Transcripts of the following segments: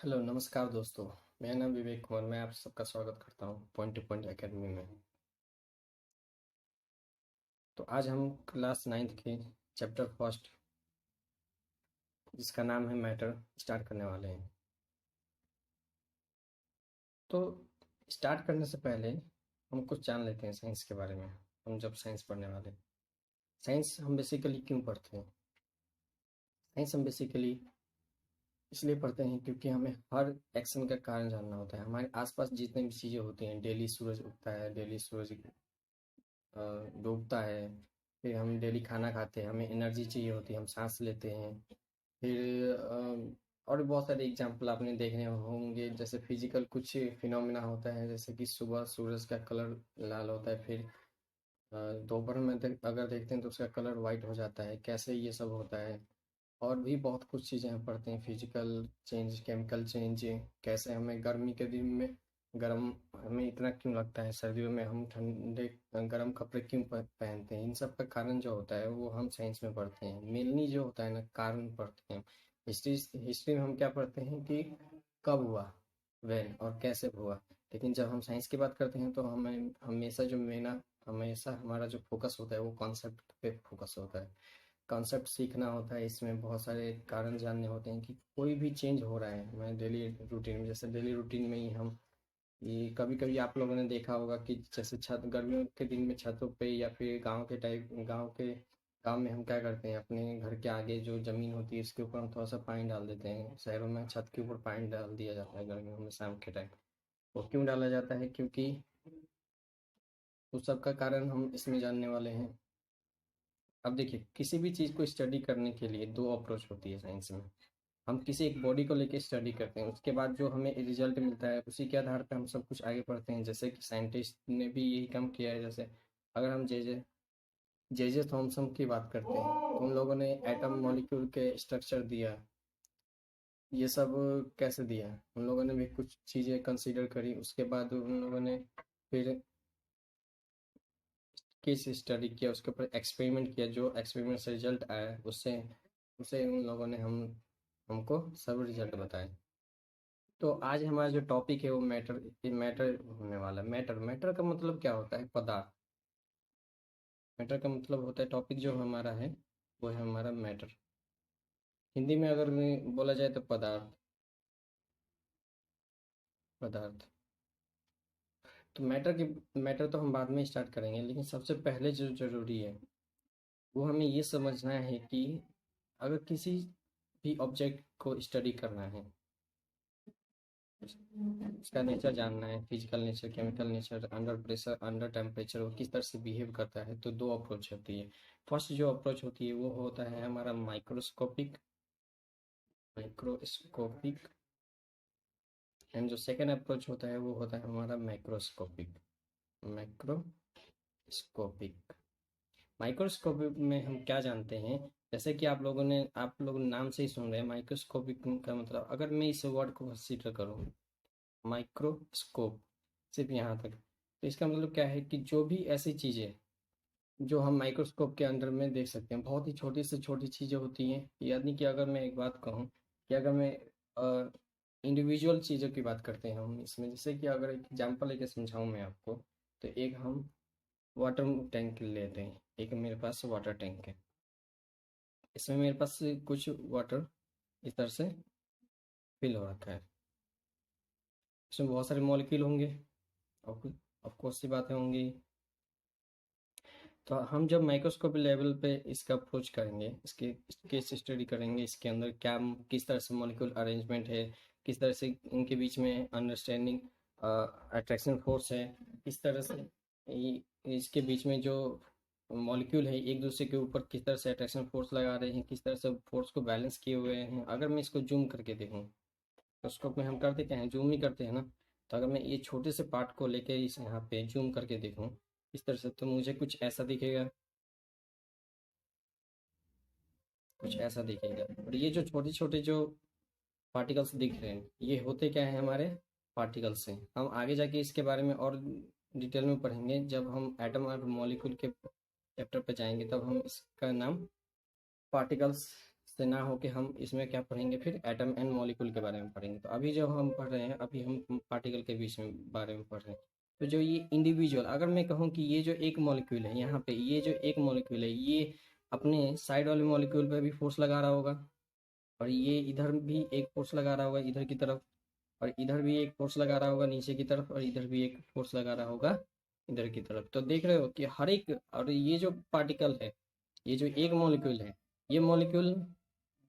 Hello नमस्कार दोस्तों। मेरा नाम विवेक कुमार। मैं आप सबका स्वागत करता हूँ पॉइंट टू पॉइंट एकेडमी में। तो आज हम क्लास नाइन्थ के चैप्टर फर्स्ट, जिसका नाम है मैटर, स्टार्ट करने वाले हैं। तो स्टार्ट करने से पहले हम कुछ जान लेते हैं साइंस के बारे में। हम जब साइंस पढ़ने वाले, साइंस हम बेसिकली क्यों पढ़ते हैं? साइंस हम बेसिकली इसलिए पढ़ते हैं क्योंकि हमें हर एक्शन का कारण जानना होता है। हमारे आसपास जितनी भी चीज़ें होती हैं, डेली सूरज उगता है, डेली सूरज डूबता है, फिर हम डेली खाना खाते हैं, हमें एनर्जी चाहिए होती है, हम सांस लेते हैं। फिर और भी बहुत सारे एग्जांपल आपने देखने होंगे, जैसे फिजिकल कुछ फिनोमेना होता है, जैसे कि सुबह सूरज का कलर लाल होता है, फिर दोपहर में अगर देखते हैं तो उसका कलर वाइट हो जाता है। कैसे ये सब होता है? और भी बहुत कुछ चीज़ें हम पढ़ते हैं, फिजिकल चेंज, केमिकल चेंज, कैसे हमें गर्मी के दिन में गर्म हमें इतना क्यों लगता है, सर्दियों में हम ठंडे गर्म कपड़े क्यों पहनते हैं। इन सब का कारण जो होता है वो हम साइंस में पढ़ते हैं। मेनली जो होता है ना, कारण पढ़ते हैं। हिस्ट्री हिस्ट्री में हम क्या पढ़ते हैं कि कब हुआ, वेन और कैसे हुआ। लेकिन जब हम साइंस की बात करते हैं तो हमें हमेशा जो मेना हमेशा हमारा जो फोकस होता है वो कॉन्सेप्ट पे फोकस होता है। कॉन्सेप्ट सीखना होता है, इसमें बहुत सारे कारण जानने होते हैं कि कोई भी चेंज हो रहा है हमारे डेली रूटीन में। जैसे डेली रूटीन में ही हम ये कभी कभी आप लोगों ने देखा होगा कि जैसे छत गर्मियों के दिन में छतों पे या फिर गांव में हम क्या करते हैं, अपने घर के आगे जो ज़मीन होती है उसके ऊपर हम थोड़ा सा पानी डाल देते हैं। शहरों में छत के ऊपर पानी डाल दिया जाता है गर्मियों में शाम के टाइम। वो क्यों डाला जाता है? क्योंकि उस सब का कारण हम इसमें जानने वाले हैं। अब देखिए, किसी भी चीज़ को स्टडी करने के लिए दो अप्रोच होती है साइंस में। हम किसी एक बॉडी को लेके स्टडी करते हैं, उसके बाद जो हमें रिजल्ट मिलता है उसी के आधार पे हम सब कुछ आगे बढ़ते हैं। जैसे कि साइंटिस्ट ने भी यही काम किया है। जैसे अगर हम जे जे थॉमसन की बात करते हैं तो उन लोगों ने एटम मॉलिक्यूल के स्ट्रक्चर दिया। ये सब कैसे दिया? उन लोगों ने भी कुछ चीज़ें कंसीडर करी, उसके बाद उन लोगों ने फिर केस स्टडी किया, उसके ऊपर एक्सपेरिमेंट किया। जो एक्सपेरिमेंट से रिजल्ट आया उससे उसे उन लोगों ने हमको सब रिजल्ट बताए। तो आज हमारा जो टॉपिक है वो मैटर होने वाला है। मैटर मैटर का मतलब क्या होता है? पदार्थ। मैटर का मतलब होता है, टॉपिक जो हमारा है वो है हमारा मैटर। हिंदी में अगर में बोला जाए तो पदार्थ। पदार्थ तो मैटर तो हम बाद में स्टार्ट करेंगे, लेकिन सबसे पहले जो ज़रूरी है वो हमें ये समझना है कि अगर किसी भी ऑब्जेक्ट को स्टडी करना है, उसका नेचर जानना है, physical nature, chemical nature, under pressure, under temperature, वो किस तरह से बिहेव करता है, तो दो अप्रोच होती है। फर्स्ट जो अप्रोच होती है वो होता है हमारा माइक्रोस्कोपिक। माइक्रोस्कोपिक एंड जो सेकेंड अप्रोच होता है वो होता है हमारा मैक्रोस्कोपिक। मैक्रोस्कोपिक माइक्रोस्कोपिक में हम क्या जानते हैं? जैसे कि आप लोग नाम से ही सुन रहे हैं माइक्रोस्कोपिक का मतलब। अगर मैं इस वर्ड को कंसीडर करूँ, माइक्रोस्कोप, सिर्फ यहाँ तक, तो इसका मतलब क्या है कि जो भी ऐसी चीज़ें जो हम माइक्रोस्कोप के अंदर में देख सकते हैं, बहुत ही छोटी से छोटी चीज़ें होती हैं। यानी कि अगर मैं एक बात कहूँ कि अगर मैं इंडिविजुअल चीज़ों की बात करते हैं हम इसमें, जैसे कि अगर एक एग्जांपल लेके समझाऊँ मैं आपको, तो एक हम वाटर टैंक लेते हैं। एक मेरे पास वाटर टैंक है, इसमें मेरे पास कुछ वाटर इस तरह से फिल हो रखा है। इसमें बहुत सारे मॉलिक्यूल होंगे, ऑफ कोर्स सी बातें होंगी। तो हम जब माइक्रोस्कोप लेवल पे इसका अप्रोच करेंगे, इसके केस स्टडी करेंगे, इसके अंदर क्या किस तरह से मॉलिक्यूल अरेंजमेंट है, किस तरह से इनके बीच में अंडरस्टैंडिंग अट्रैक्शन फोर्स है, किस तरह से इसके बीच में जो मॉलिक्यूल है एक दूसरे के ऊपर किस तरह से अट्रैक्शन फोर्स लगा रहे हैं, किस तरह से फोर्स को बैलेंस किए हुए हैं। अगर मैं इसको जूम करके देखूँ, माइक्रोस्कोप में हम करते क्या हैं, जूम ही करते हैं ना। तो अगर मैं ये छोटे से पार्ट को लेके इस यहाँ पे जूम करके देखूँ इस तरह से, तो मुझे कुछ ऐसा दिखेगा, कुछ ऐसा दिखेगा। और ये जो छोटे छोटे जो पार्टिकल्स दिख रहे हैं ये होते क्या है? हमारे पार्टिकल्स हैं। हम आगे जाके इसके बारे में और डिटेल में पढ़ेंगे, जब हम एटम और मॉलिक्यूल के चैप्टर पे जाएंगे तब हम इसका नाम पार्टिकल्स से ना हो के हम इसमें क्या पढ़ेंगे, फिर एटम एंड मॉलिक्यूल के बारे में पढ़ेंगे। तो अभी जो हम पढ़ रहे हैं, अभी हम पार्टिकल के बीच में बारे में पढ़ रहे हैं। तो जो ये इंडिविजुअल, अगर मैं कहूँ कि ये जो एक मॉलिक्यूल है यहाँ पे, ये जो एक मॉलिक्यूल है, ये अपने साइड वाले मॉलिक्यूल पे भी फोर्स लगा रहा होगा, और ये इधर भी एक फोर्स लगा रहा होगा इधर की तरफ, और इधर भी एक फोर्स लगा रहा होगा नीचे की तरफ, और इधर भी एक फोर्स लगा रहा होगा इधर की तरफ। तो देख रहे हो कि हर एक, और ये जो पार्टिकल है, ये जो एक मॉलिक्यूल है, ये मॉलिक्यूल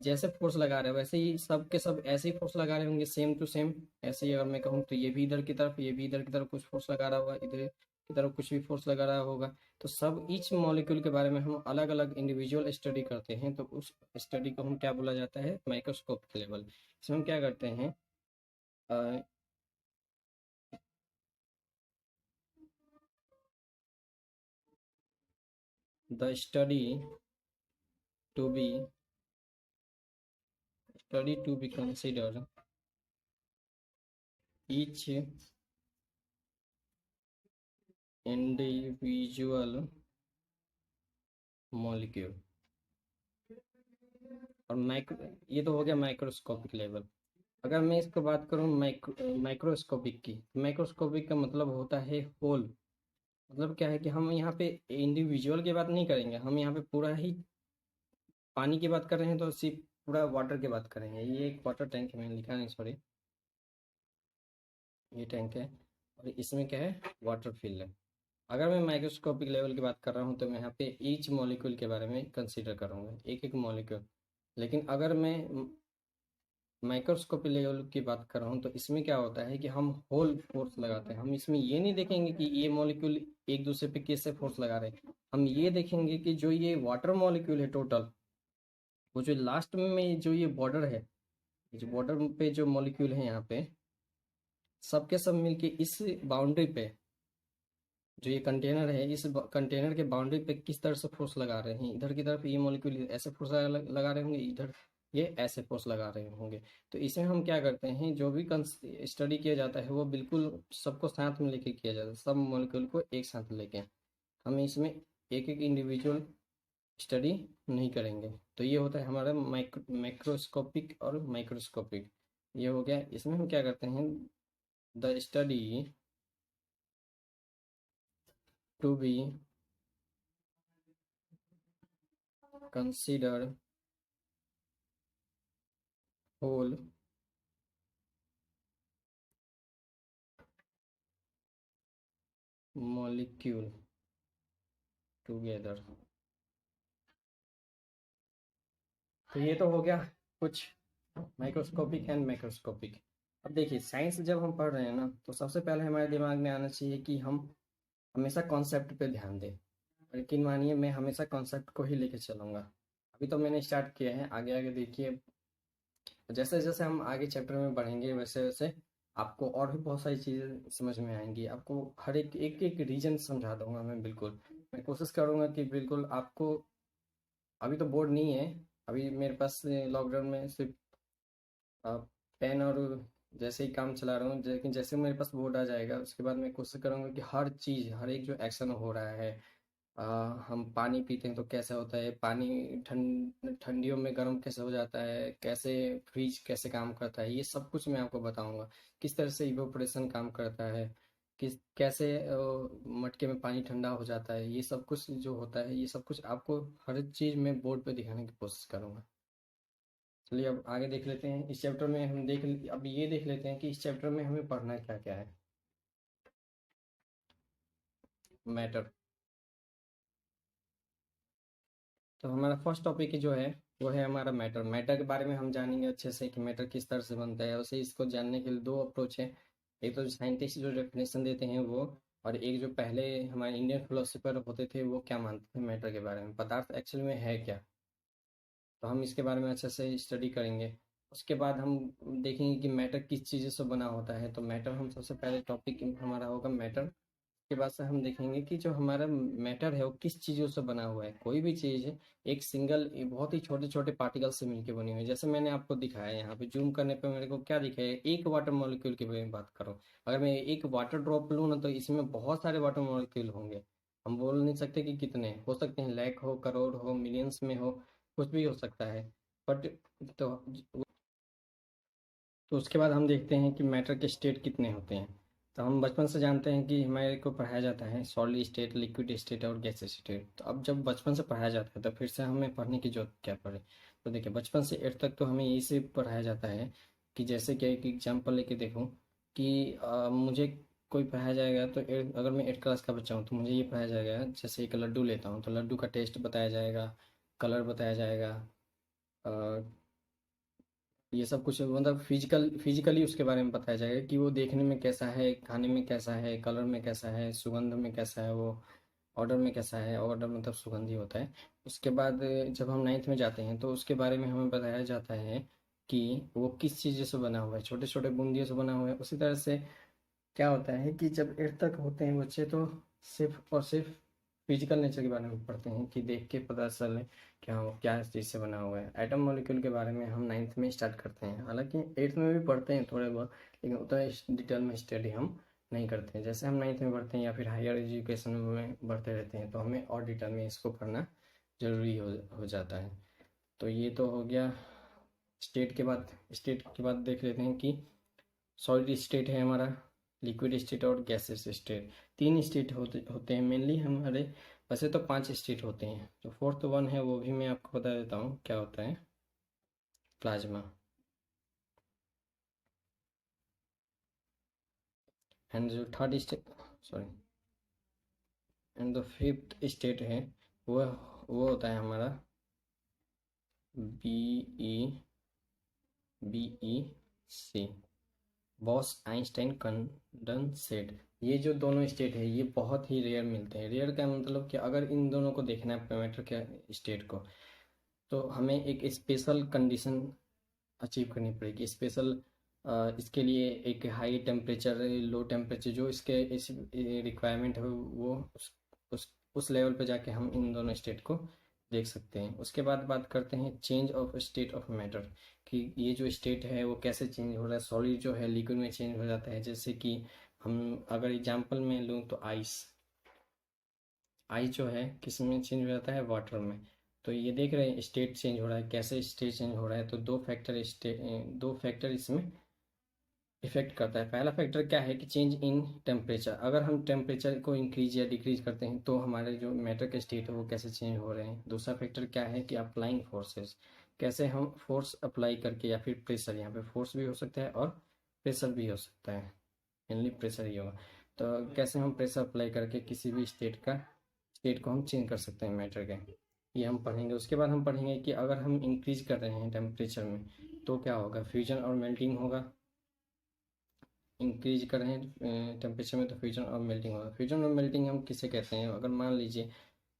जैसे फोर्स लगा रहे हैं वैसे ही सब के सब ऐसे ही फोर्स लगा रहे होंगे, सेम टू सेम। ऐसे ही अगर मैं कहूँ तो ये भी इधर की तरफ, ये भी इधर की तरफ कुछ फोर्स लगा रहा होगा, इधर की तरफ कुछ भी फोर्स लगा रहा होगा। तो सब ईच मॉलिक्यूल के बारे में हम अलग अलग इंडिविजुअल स्टडी करते हैं, तो उस स्टडी को हम क्या बोला जाता है, माइक्रोस्कोप लेवल। इसमें हम क्या करते हैं, the to be to be consider each individual molecule। और माइक्रो, ये तो हो गया माइक्रोस्कोपिक लेवल। अगर मैं इसको बात करूँ माइक्रोस्कोपिक की, माइक्रोस्कोपिक का मतलब होता है होल। मतलब क्या है कि हम यहाँ पे इंडिविजुअल की बात नहीं करेंगे, हम यहाँ पे पूरा ही पानी की बात कर रहे हैं तो सिर्फ पूरा वाटर की बात करेंगे। ये एक वाटर टैंक है, मैंने लिखा नहीं, सॉरी, ये टैंक है, और इसमें क्या है, वाटर फिल है। अगर मैं माइक्रोस्कोपिक लेवल की बात कर रहा हूँ तो मैं यहाँ पे ईच मॉलिक्यूल के बारे में कंसीडर करूँगा, एक एक मॉलिक्यूल। लेकिन अगर मैं माइक्रोस्कोपिक लेवल की बात कर रहा हूँ तो इसमें क्या होता है कि हम होल फोर्स लगाते हैं। हम इसमें ये नहीं देखेंगे कि ये मॉलिक्यूल एक दूसरे पे कैसे फोर्स लगा रहे हैं, हम ये देखेंगे कि जो ये वाटर मॉलिक्यूल है टोटल, वो जो लास्ट में जो ये बॉर्डर है, जो बॉर्डर पे जो मॉलिक्यूल है यहाँ पे, सबके सब मिलके इस बाउंड्री पे, जो ये कंटेनर है, इस कंटेनर के बाउंड्री पे किस तरह से फोर्स लगा रहे हैं। इधर की तरफ ये मॉलिक्यूल ऐसे फोर्स लगा रहे होंगे, इधर ये ऐसे फोर्स लगा रहे होंगे। तो इसमें हम क्या करते हैं, जो भी स्टडी किया जाता है वो बिल्कुल सबको साथ में लेके किया जाता है, सब मॉलिक्यूल को एक साथ लेके। हम इसमें एक एक इंडिविजुअल स्टडी नहीं करेंगे। तो ये होता है हमारा मैक्रोस्कोपिक और माइक्रोस्कोपिक, ये हो गया। इसमें हम क्या करते हैं, the study to be consider whole molecule together. तो ये तो हो गया कुछ माइक्रोस्कोपिक एंड मैक्रोस्कोपिक। अब देखिए, साइंस जब हम पढ़ रहे हैं ना, तो सबसे पहले हमारे दिमाग में आना चाहिए कि हम हमेशा कॉन्सेप्ट पे ध्यान दें। लेकिन मानिए, मैं हमेशा कॉन्सेप्ट को ही लेके चलूँगा। अभी तो मैंने स्टार्ट किया है, आगे आगे देखिए, जैसे जैसे हम आगे चैप्टर में बढ़ेंगे वैसे वैसे आपको और भी बहुत सारी चीज़ें समझ में आएंगी। आपको हर एक एक एक रीजन समझा दूंगा मैं, बिल्कुल। मैं कोशिश करूंगा कि बिल्कुल आपको, अभी तो बोर्ड नहीं है, अभी मेरे पास लॉकडाउन में सिर्फ पेन और जैसे ही काम चला रहा हूँ। लेकिन जैसे मेरे पास बोर्ड आ जाएगा उसके बाद मैं कोशिश करूँगा कि हर चीज़, हर एक जो एक्शन हो रहा है, आ, हम पानी पीते हैं तो कैसा होता है, पानी ठंडियों में गर्म कैसे हो जाता है, कैसे फ्रीज कैसे काम करता है, ये सब कुछ मैं आपको बताऊंगा। किस तरह से इवोपोरेशन काम करता है, किस कैसे मटके में पानी ठंडा हो जाता है, ये सब कुछ जो होता है, ये सब कुछ आपको हर चीज़ में बोर्ड पे दिखाने की कोशिश करूंगा। चलिए अब आगे देख लेते हैं। इस चैप्टर में हम अब ये देख लेते हैं कि इस चैप्टर में हमें पढ़ना क्या क्या है। मैटर। तो हमारा फर्स्ट टॉपिक जो है वो है हमारा मैटर। मैटर के बारे में हम जानेंगे अच्छे से कि मैटर किस तरह से बनता है। वैसे इसको जानने के लिए दो अप्रोच है, एक तो साइंटिस्ट जो डेफिनेशन देते हैं वो, और एक जो पहले हमारे इंडियन फिलोसफर होते थे वो क्या मानते थे मैटर के बारे में, पदार्थ एक्चुअल में है क्या। तो हम इसके बारे में अच्छे से स्टडी करेंगे। उसके बाद हम देखेंगे कि मैटर किस चीज़ों से बना होता है। तो मैटर, हम सबसे पहले टॉपिक हमारा होगा मैटर। के बाद से हम देखेंगे कि जो हमारा मैटर है वो किस चीज़ों से बना हुआ है। कोई भी चीज़ है एक सिंगल, बहुत ही छोटे छोटे पार्टिकल से मिलकर बनी हुई है। जैसे मैंने आपको दिखाया, यहाँ पे जूम करने पे मेरे को क्या दिखाया है, एक वाटर मॉलिक्यूल की मैं बात करूँ। अगर मैं एक वाटर ड्रॉप लूँ ना तो इसमें बहुत सारे वाटर मॉलिक्यूल होंगे। हम बोल नहीं सकते कि कितने हो सकते हैं, लाख हो, करोड़ हो, मिलियंस में हो, कुछ भी हो सकता है। बट तो तो उसके बाद हम देखते हैं कि मैटर के स्टेट कितने होते हैं। तो हम बचपन से जानते हैं कि हमारे को पढ़ाया जाता है सॉलिड स्टेट, लिक्विड स्टेट और गैस स्टेट। तो अब जब बचपन से पढ़ाया जाता है तो फिर से हमें पढ़ने की जरूरत क्या पड़े। तो देखिए बचपन से 8 तक तो हमें यही से पढ़ाया जाता है कि जैसे कि एक एग्जांपल लेके देखूं कि मुझे कोई पढ़ाया जाएगा तो अगर मैं 8 क्लास का बच्चा हूँ तो मुझे ये पढ़ाया जाएगा, जैसे एक लड्डू लेता हूँ तो लड्डू का टेस्ट बताया जाएगा, कलर बताया जाएगा, ये सब कुछ मतलब फिजिकली उसके बारे में बताया जाएगा कि वो देखने में कैसा है, खाने में कैसा है, कलर में कैसा है, सुगंध में कैसा है, वो ऑर्डर में कैसा है। ऑर्डर मतलब सुगंधी होता है। उसके बाद जब हम 9th में जाते हैं तो उसके बारे में हमें बताया जाता है कि वो किस चीज़ से बना हुआ है, छोटे छोटे बूंदियों से बना हुआ है। उसी तरह से क्या होता है कि जब 8 तक होते हैं बच्चे तो सिर्फ और सिर्फ फिजिकल नेचर के बारे में पढ़ते हैं कि देख के पता चले क्या हो, क्या इस चीज़ से बना हुआ है। एटम मॉलिक्यूल के बारे में हम 9th में स्टार्ट करते हैं, हालांकि 8th में भी पढ़ते हैं थोड़े बहुत, लेकिन उतना डिटेल में स्टडी हम नहीं करते हैं। जैसे हम 9th में पढ़ते हैं या फिर हायर एजुकेशन में बढ़ते रहते हैं तो हमें और डिटेल में इसको पढ़ना ज़रूरी हो जाता है। तो ये तो हो गया स्टेट के बाद देख लेते हैं कि सॉलिड स्टेट है हमारा, लिक्विड स्टेट और गैसेस स्टेट। 3 स्टेट होते हैं मेनली हमारे। वैसे तो 5 स्टेट होते हैं, जो फोर्थ वन है वो भी मैं आपको बता देता हूँ क्या होता है। प्लाज्मा। एंड जो third state, sorry, and the fifth state है वो होता है हमारा बी ई सी, बॉस आइंस्टाइन कंडेंसेट। ये जो दोनों स्टेट है ये बहुत ही रेयर मिलते हैं। रेयर का मतलब कि अगर इन दोनों को देखना है पैरामीटर के स्टेट को तो हमें एक स्पेशल कंडीशन अचीव करनी पड़ेगी। स्पेशल इसके लिए एक हाई टेम्परेचर, लो टेम्परेचर, जो इसके इस रिक्वायरमेंट है वो उस लेवल पे जाके हम इन दोनों स्टेट को देख सकते हैं। उसके बाद बात करते हैं change of state of matter, कि ये जो स्टेट है वो कैसे चेंज हो रहा है। सॉलिड जो है लिक्विड में चेंज हो जाता है, जैसे कि हम अगर एग्जांपल में लूँ तो आइस जो है किस में चेंज हो जाता है, वाटर में। तो ये देख रहे हैं स्टेट चेंज हो रहा है, कैसे स्टेट चेंज हो रहा है। तो दो फैक्टर इसमें इफेक्ट करता है। पहला फैक्टर क्या है कि चेंज इन टेम्परेचर, अगर हम टेम्परेचर को इंक्रीज या डिक्रीज करते हैं तो हमारे जो मैटर के स्टेट है वो कैसे चेंज हो रहे हैं। दूसरा फैक्टर क्या है कि अप्लाइंग फोर्सेस, कैसे हम फोर्स अप्लाई करके या फिर प्रेशर, यहाँ पे फोर्स भी हो सकता है और प्रेशर भी हो सकता है, मेनली प्रेशर ही होगा। तो कैसे हम प्रेशर अप्लाई करके किसी भी स्टेट को हम चेंज कर सकते हैं मैटर के, ये हम पढ़ेंगे। उसके बाद हम पढ़ेंगे कि अगर हम इंक्रीज कर रहे हैं टेम्परेचर में तो क्या होगा, फ्यूजन और मेल्टिंग होगा। इंक्रीज कर रहे हैं टेम्परेचर में तो फ्यूजन और मेल्टिंग होगा। फ्यूजन और मेल्टिंग हम किसे कहते हैं, अगर मान लीजिए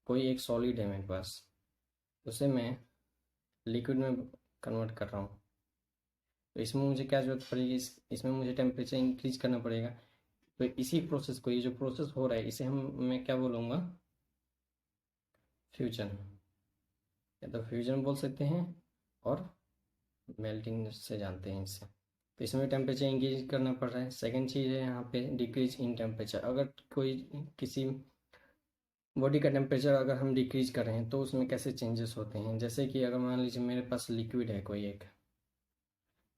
कोई एक सॉलिड है मेरे पास, उसे मैं लिक्विड में कन्वर्ट कर रहा हूँ, तो इसमें मुझे क्या जरूरत पड़ेगी, इसमें मुझे टेम्परेचर इंक्रीज करना पड़ेगा। तो इसी प्रोसेस को, ये जो प्रोसेस हो रहा है इसे मैं क्या बोलूँगा, फ्यूजन, या तो फ्यूजन बोल सकते हैं और मेल्टिंग से जानते हैं इससे। तो इसमें टेम्परेचर इंक्रीज करना पड़ रहा है। सेकंड चीज़ है यहाँ पे डिक्रीज इन टेम्परेचर, अगर कोई किसी बॉडी का टेम्परेचर अगर हम डिक्रीज कर रहे हैं तो उसमें कैसे चेंजेस होते हैं। जैसे कि अगर मान लीजिए मेरे पास लिक्विड है कोई एक,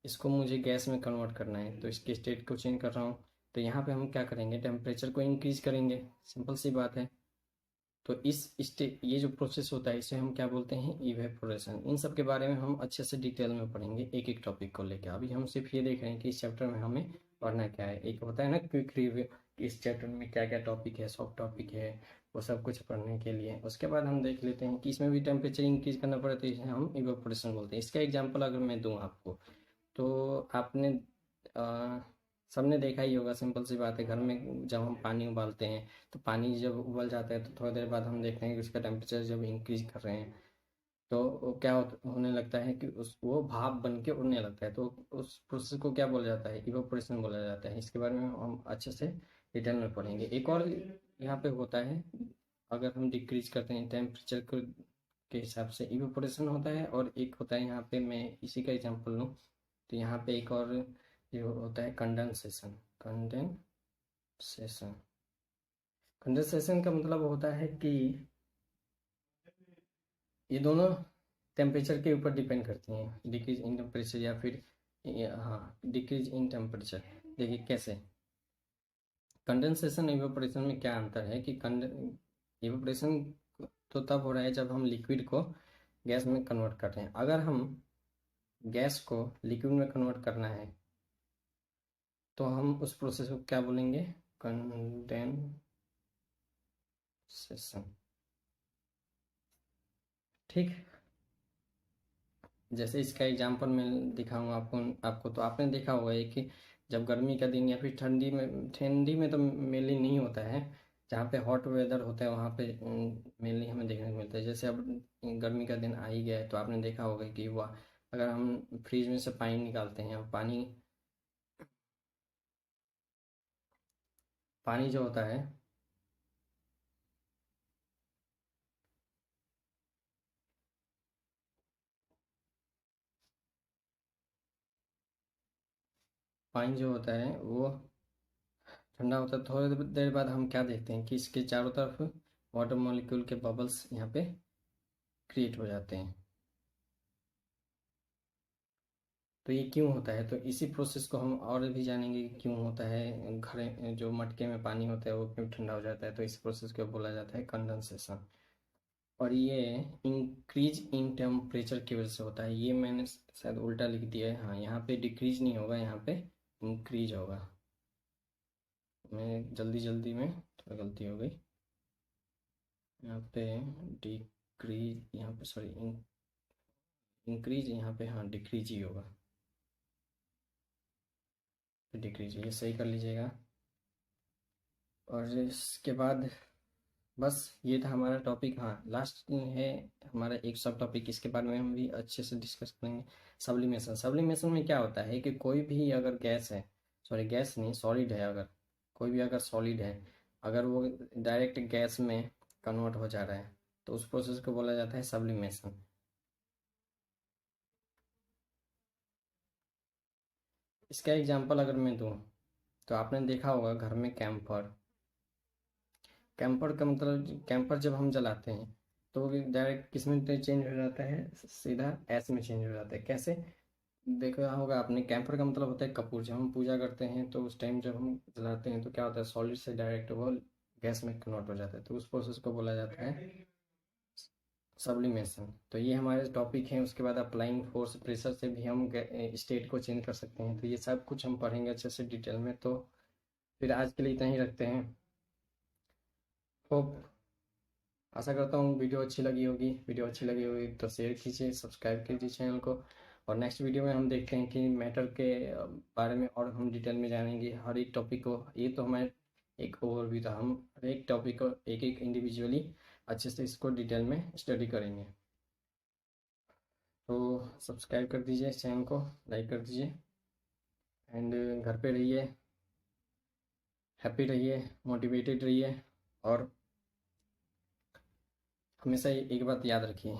इसको मुझे गैस में कन्वर्ट करना है तो इसके स्टेट को चेंज कर रहा हूँ। तो यहाँ पे हम क्या करेंगे, टेम्परेचर को इंक्रीज करेंगे, सिंपल सी बात है। तो ये जो प्रोसेस होता है इसे हम क्या बोलते हैं, इवेपोरेशन। इन सब के बारे में हम अच्छे से डिटेल में पढ़ेंगे एक एक टॉपिक को लेकर। अभी हम सिर्फ ये देख रहे हैं कि इस चैप्टर में हमें पढ़ना क्या है। एक होता है ना क्विक रिव्यू, इस चैप्टर में क्या क्या टॉपिक है, सब टॉपिक है, वो सब कुछ पढ़ने के लिए। उसके बाद हम देख लेते हैं कि इसमें भी टेम्परेचर इंक्रीज करना पड़े तो इसे हम इवेपोरेशन बोलते हैं। इसका एग्जाम्पल अगर मैं दूँ आपको तो आपने सबने देखा ही होगा, सिंपल सी बात है, घर में जब हम पानी उबालते हैं तो पानी जब उबल जाता है तो थोड़ी देर बाद हम देखते हैं कि उसका टेम्परेचर जब इंक्रीज कर रहे हैं तो वो क्या होने लगता है कि वो भाप बन के उड़ने लगता है। तो उस प्रोसेस को क्या बोला जाता है, इवेपोरेशन बोला जाता है। इसके बारे में हम अच्छे से डिटेल में पढ़ेंगे। एक और यहाँ पे होता है, अगर हम डिक्रीज करते हैं टेम्परेचर को के हिसाब से इवेपोरेशन होता है, और एक होता है यहाँ पे, मैं इसी का एग्जांपल लूँ तो यहाँ पे एक और ये होता है कंडेंसेशन। कंडेंसेशन कंडेंसेशन का मतलब होता है कि ये दोनों टेम्परेचर के ऊपर डिपेंड करती हैं, डिक्रीज इन टेम्परेचर या फिर हाँ डिक्रीज इन टेम्परेचर। देखिए कैसे, कंडेंसेशन इवेपोरेशन में क्या अंतर है कि इवेपोरेशन तो तब हो रहा है जब हम लिक्विड को गैस में कन्वर्ट कर रहे हैं। अगर हम गैस को लिक्विड में कन्वर्ट करना है तो हम उस प्रोसेस को क्या बोलेंगे, कंडेंसेशन। ठीक, जैसे इसका एग्जांपल मैं दिखाऊंगा आपको तो आपने देखा होगा ये कि जब गर्मी का दिन या फिर ठंडी में तो मेनली नहीं होता है, जहाँ पे हॉट वेदर होता है वहाँ पे मेनली हमें देखने को मिलता है। जैसे अब गर्मी का दिन आ ही गया है तो आपने देखा होगा कि वह अगर हम फ्रिज में से पानी निकालते हैं, पानी पानी जो होता है पानी जो होता है वो ठंडा होता है। थोड़ी देर बाद हम क्या देखते हैं कि इसके चारों तरफ वाटर मॉलिक्यूल के बबल्स यहाँ पे क्रिएट हो जाते हैं। तो ये क्यों होता है, तो इसी प्रोसेस को हम और भी जानेंगे कि क्यों होता है, घर जो मटके में पानी होता है वो क्यों ठंडा हो जाता है। तो इस प्रोसेस को बोला जाता है कंडेंसेशन। और ये इंक्रीज इन टेम्परेचर की वजह से होता है। ये मैंने शायद उल्टा लिख दिया है, हाँ यहाँ पे डिक्रीज नहीं होगा, यहाँ पे इंक्रीज होगा। मैं जल्दी जल्दी में थोड़ा गलती हो गई, यहाँ पे डिक्रीज, यहाँ पे सॉरी इंक्रीज, यहाँ पे हाँ डिक्रीज ही होगा, डिक्रीज ये सही कर लीजिएगा। और इसके बाद बस ये था हमारा टॉपिक। हाँ लास्ट है हमारा एक सब टॉपिक, इसके बारे में हम भी अच्छे से डिस्कस करेंगे। सब्लिमेशन। सब्लिमेशन में क्या होता है कि कोई भी अगर गैस है, सॉरी गैस नहीं सॉलिड है, अगर कोई भी अगर सॉलिड है, अगर वो डायरेक्ट गैस में कन्वर्ट हो जा रहा है तो उस प्रोसेस को बोला जाता है सब्लिमेशन। इसका एग्जांपल अगर मैं दूँ तो आपने देखा होगा घर में कैंपर, कैंपर का मतलब कैंपर जब हम जलाते हैं तो वो डायरेक्ट किस में चेंज हो जाता है, सीधा एस में चेंज हो जाता है। कैसे, देखा होगा आपने, कैंपर का मतलब होता है कपूर। जब हम पूजा करते हैं तो उस टाइम जब हम जलाते हैं तो क्या होता है, सॉलिड से डायरेक्ट वो गैस में कन्वर्ट हो जाता है। तो उस प्रोसेस को बोला जाता है सब्लिमेशन। तो ये हमारे टॉपिक हैं। उसके बाद अप्लाइंग फोर्स प्रेशर से भी हम स्टेट को चेंज कर सकते हैं। तो ये सब कुछ हम पढ़ेंगे अच्छे से डिटेल में। तो फिर आज के लिए इतना ही रखते हैं। होप, आशा करता हूँ वीडियो अच्छी लगी होगी। वीडियो अच्छी लगी होगी तो शेयर कीजिए, सब्सक्राइब कीजिए चैनल को। और नेक्स्ट वीडियो में हम देखते हैं कि मैटर के बारे में और हम डिटेल में जानेंगे हर एक टॉपिक को। ये तो हमारे एक ओवरव्यू था, हम हर एक टॉपिक को एक एक इंडिविजुअली अच्छे से इसको डिटेल में स्टडी करेंगे। तो सब्सक्राइब कर दीजिए चैनल को, लाइक कर दीजिए एंड घर पे रहिए, हैप्पी रहिए, मोटिवेटेड रहिए। और हमेशा एक बात याद रखिए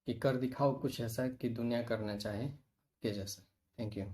कि कर दिखाओ कुछ ऐसा कि दुनिया करना चाहे के जैसा। Thank you.